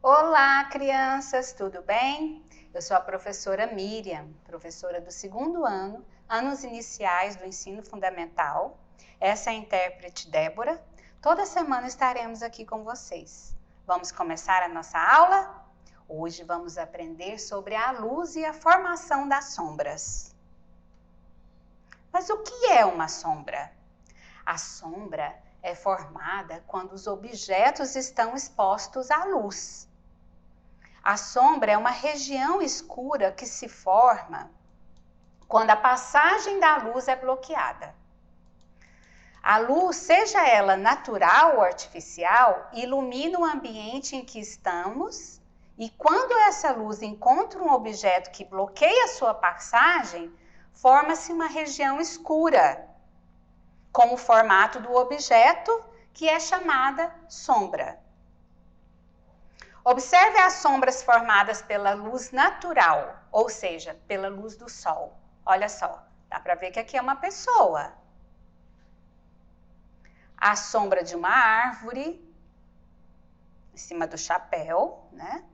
Olá, crianças, tudo bem? Eu sou a professora Miriam, professora do segundo ano, anos iniciais do ensino fundamental. Essa é a intérprete Débora. Toda semana estaremos aqui com vocês. Vamos começar a nossa aula? Hoje vamos aprender sobre a luz e a formação das sombras. Mas o que é uma sombra? A sombra é formada quando os objetos estão expostos à luz. A sombra é uma região escura que se forma quando a passagem da luz é bloqueada. A luz, seja ela natural ou artificial, ilumina o ambiente em que estamos e quando essa luz encontra um objeto que bloqueia sua passagem, forma-se uma região escura, com o formato do objeto, que é chamada sombra. Observe as sombras formadas pela luz natural, ou seja, pela luz do sol. Olha só, dá para ver que aqui é uma pessoa. A sombra de uma árvore, em cima do chapéu, né?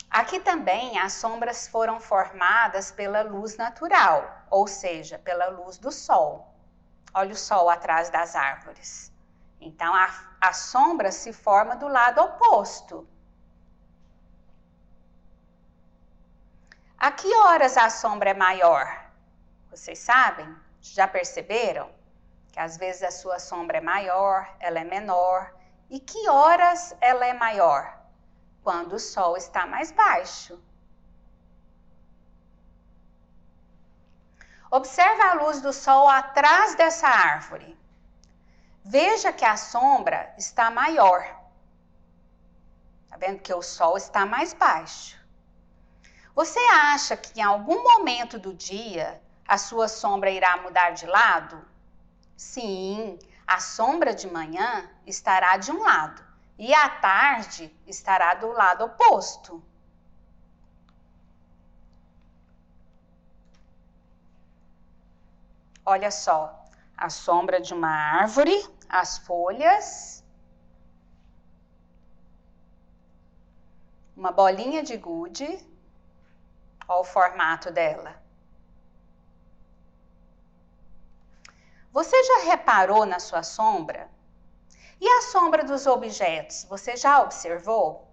Aqui também as sombras foram formadas pela luz natural, ou seja, pela luz do sol. Olha o sol atrás das árvores. Então, a sombra se forma do lado oposto. A que horas a sombra é maior? Vocês sabem? Já perceberam? Que às vezes a sua sombra é maior, ela é menor. E que horas ela é maior? Quando o sol está mais baixo. Observe a luz do sol atrás dessa árvore. Veja que a sombra está maior. Está vendo que o sol está mais baixo. Você acha que em algum momento do dia a sua sombra irá mudar de lado? Sim, a sombra de manhã estará de um lado e à tarde estará do lado oposto. Olha só. A sombra de uma árvore, as folhas, uma bolinha de gude, olha o formato dela. Você já reparou na sua sombra? E a sombra dos objetos, você já observou?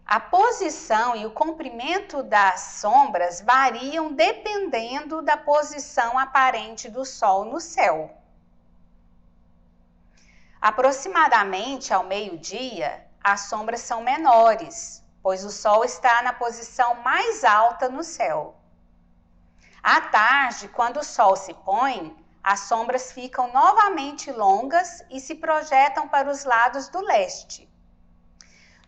A posição e o comprimento das sombras variam dependendo da posição aparente do sol no céu. Aproximadamente ao meio-dia, as sombras são menores, pois o sol está na posição mais alta no céu. À tarde, quando o sol se põe, as sombras ficam novamente longas e se projetam para os lados do leste.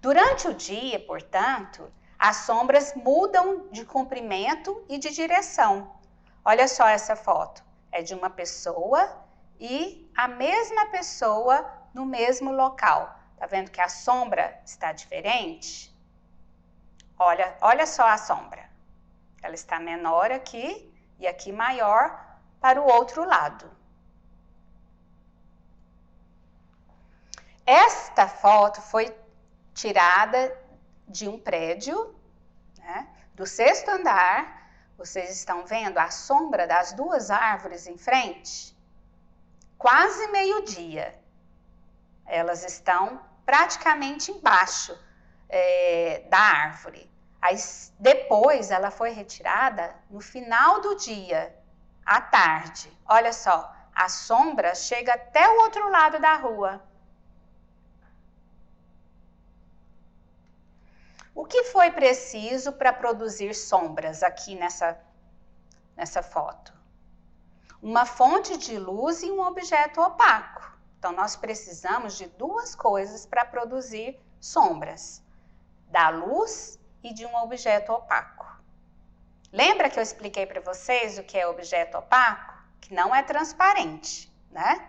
Durante o dia, portanto, as sombras mudam de comprimento e de direção. Olha só essa foto. É de uma pessoa e a mesma pessoa no mesmo local. Tá vendo que a sombra está diferente? Olha só a sombra. Ela está menor aqui e aqui maior para o outro lado. Esta foto foi tirada de um prédio, né, do 6º andar. Vocês estão vendo a sombra das duas árvores em frente? Quase meio-dia. Elas estão praticamente embaixo da árvore. Aí, depois ela foi retirada no final do dia, à tarde. Olha só, a sombra chega até o outro lado da rua. O que foi preciso para produzir sombras aqui nessa foto? Uma fonte de luz e um objeto opaco. Então, nós precisamos de duas coisas para produzir sombras: da luz e de um objeto opaco. Lembra que eu expliquei para vocês o que é objeto opaco? Que não é transparente, né?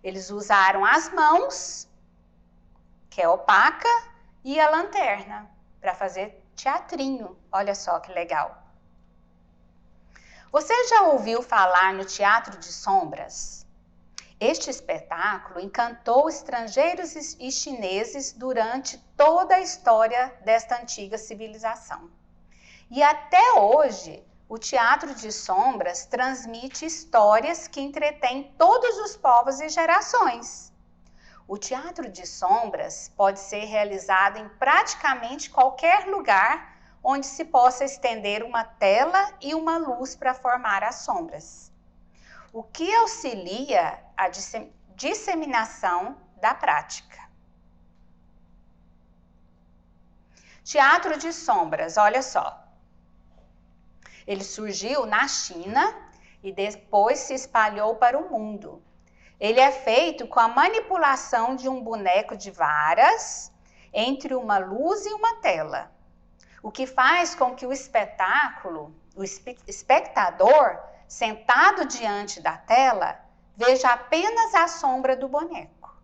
Eles usaram as mãos, que é opaca, e a lanterna, para fazer teatrinho. Olha só que legal. Você já ouviu falar no Teatro de Sombras? Este espetáculo encantou estrangeiros e chineses durante toda a história desta antiga civilização. E até hoje, o Teatro de Sombras transmite histórias que entretêm todos os povos e gerações. O Teatro de Sombras pode ser realizado em praticamente qualquer lugar onde se possa estender uma tela e uma luz para formar as sombras, o que auxilia a disseminação da prática. Teatro de Sombras, olha só. Ele surgiu na China e depois se espalhou para o mundo. Ele é feito com a manipulação de um boneco de varas entre uma luz e uma tela, o que faz com que o espectador, sentado diante da tela, veja apenas a sombra do boneco.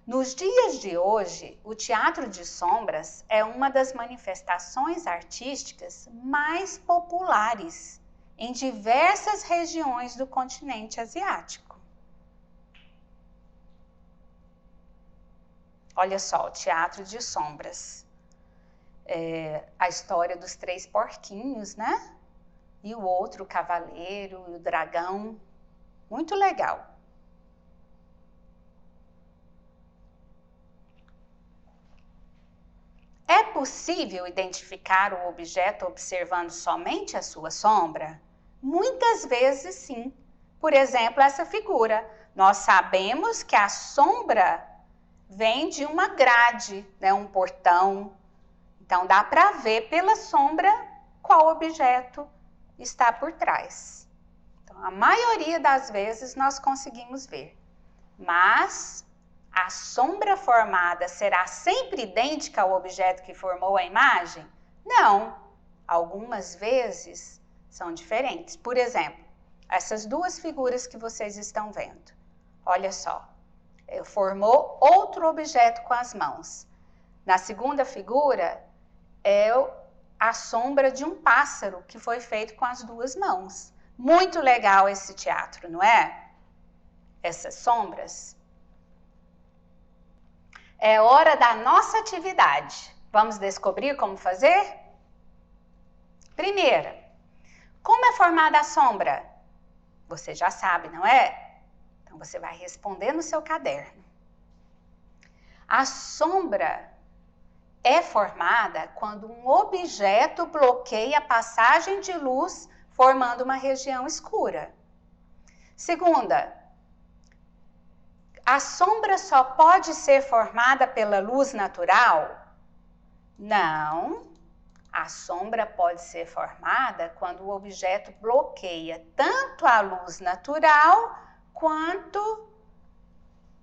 Nos dias de hoje, o Teatro de Sombras é uma das manifestações artísticas mais populares em diversas regiões do continente asiático. Olha só, o Teatro de Sombras. A história dos 3 porquinhos, né? E o outro, o cavaleiro e o dragão. Muito legal. É possível identificar o objeto observando somente a sua sombra? Muitas vezes sim. Por exemplo, essa figura. Nós sabemos que a sombra vem de uma grade, né? Um portão. Então, dá para ver pela sombra qual objeto está por trás. Então, a maioria das vezes nós conseguimos ver. Mas a sombra formada será sempre idêntica ao objeto que formou a imagem? Não. Algumas vezes são diferentes. Por exemplo, essas 2 figuras que vocês estão vendo. Olha só. Formou outro objeto com as mãos. Na segunda figura, é a sombra de um pássaro que foi feito com as 2 mãos. Muito legal esse teatro, não é? Essas sombras. É hora da nossa atividade. Vamos descobrir como fazer? Primeira, como é formada a sombra? Você já sabe, não é? Então você vai responder no seu caderno. A sombra é formada quando um objeto bloqueia a passagem de luz, formando uma região escura. Segunda, a sombra só pode ser formada pela luz natural? Não. A sombra pode ser formada quando o objeto bloqueia tanto a luz natural quanto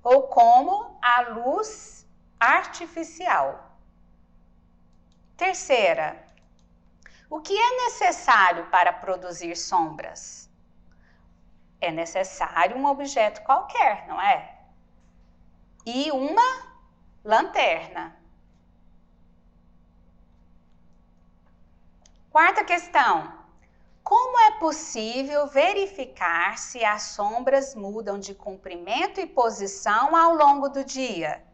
ou como a luz artificial. Terceira, o que é necessário para produzir sombras? É necessário um objeto qualquer, não é? E uma lanterna. Quarta questão. Como é possível verificar se as sombras mudam de comprimento e posição ao longo do dia?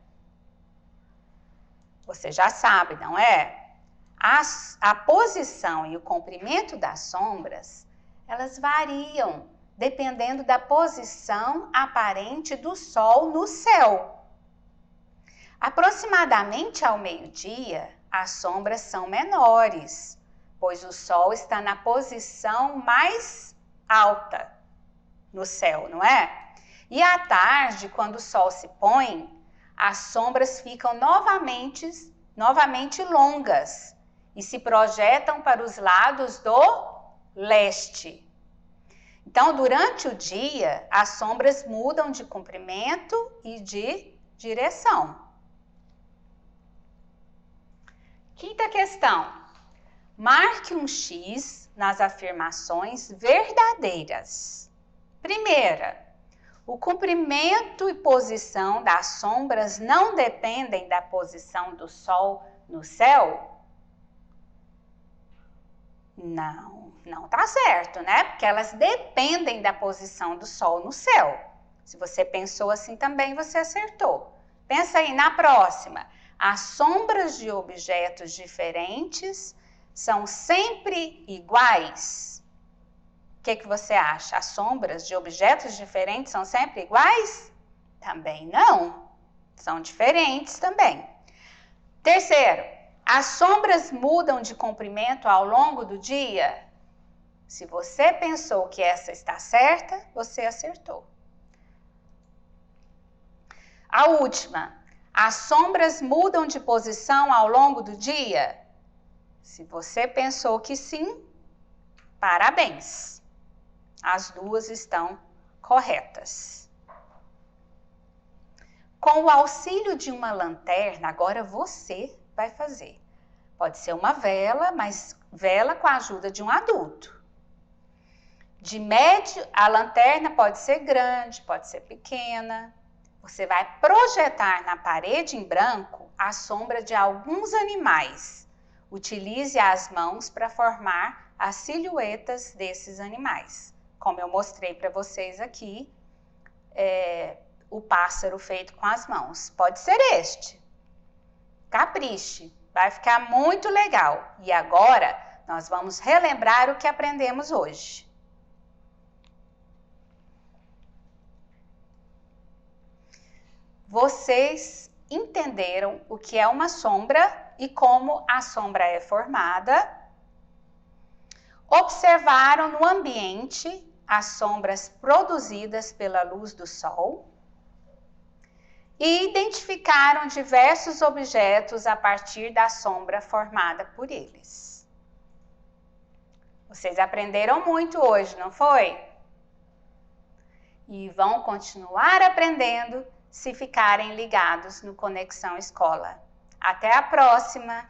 Você já sabe, não é? A posição e o comprimento das sombras, elas variam dependendo da posição aparente do Sol no céu. Aproximadamente ao meio-dia, as sombras são menores, pois o Sol está na posição mais alta no céu, não é? E à tarde, quando o Sol se põe, as sombras ficam novamente longas e se projetam para os lados do leste. Então, durante o dia, as sombras mudam de comprimento e de direção. Quinta questão. Marque um X nas afirmações verdadeiras. Primeira, o comprimento e posição das sombras não dependem da posição do Sol no céu? Não tá certo, né? Porque elas dependem da posição do Sol no céu. Se você pensou assim também, você acertou. Pensa aí na próxima. As sombras de objetos diferentes são sempre iguais? O que você acha? As sombras de objetos diferentes são sempre iguais? Também não. São diferentes também. Terceiro, as sombras mudam de comprimento ao longo do dia? Se você pensou que essa está certa, você acertou. A última, as sombras mudam de posição ao longo do dia? Se você pensou que sim, parabéns. As duas estão corretas. Com o auxílio de uma lanterna, agora você vai fazer. Pode ser uma vela, mas vela com a ajuda de um adulto. De médio, a lanterna pode ser grande, pode ser pequena. Você vai projetar na parede em branco a sombra de alguns animais. Utilize as mãos para formar as silhuetas desses animais. Como eu mostrei para vocês aqui, o pássaro feito com as mãos. Pode ser este. Capriche, vai ficar muito legal. E agora, nós vamos relembrar o que aprendemos hoje. Vocês entenderam o que é uma sombra e como a sombra é formada? Observaram no ambiente as sombras produzidas pela luz do sol? E identificaram diversos objetos a partir da sombra formada por eles. Vocês aprenderam muito hoje, não foi? E vão continuar aprendendo se ficarem ligados no Conexão Escola. Até a próxima!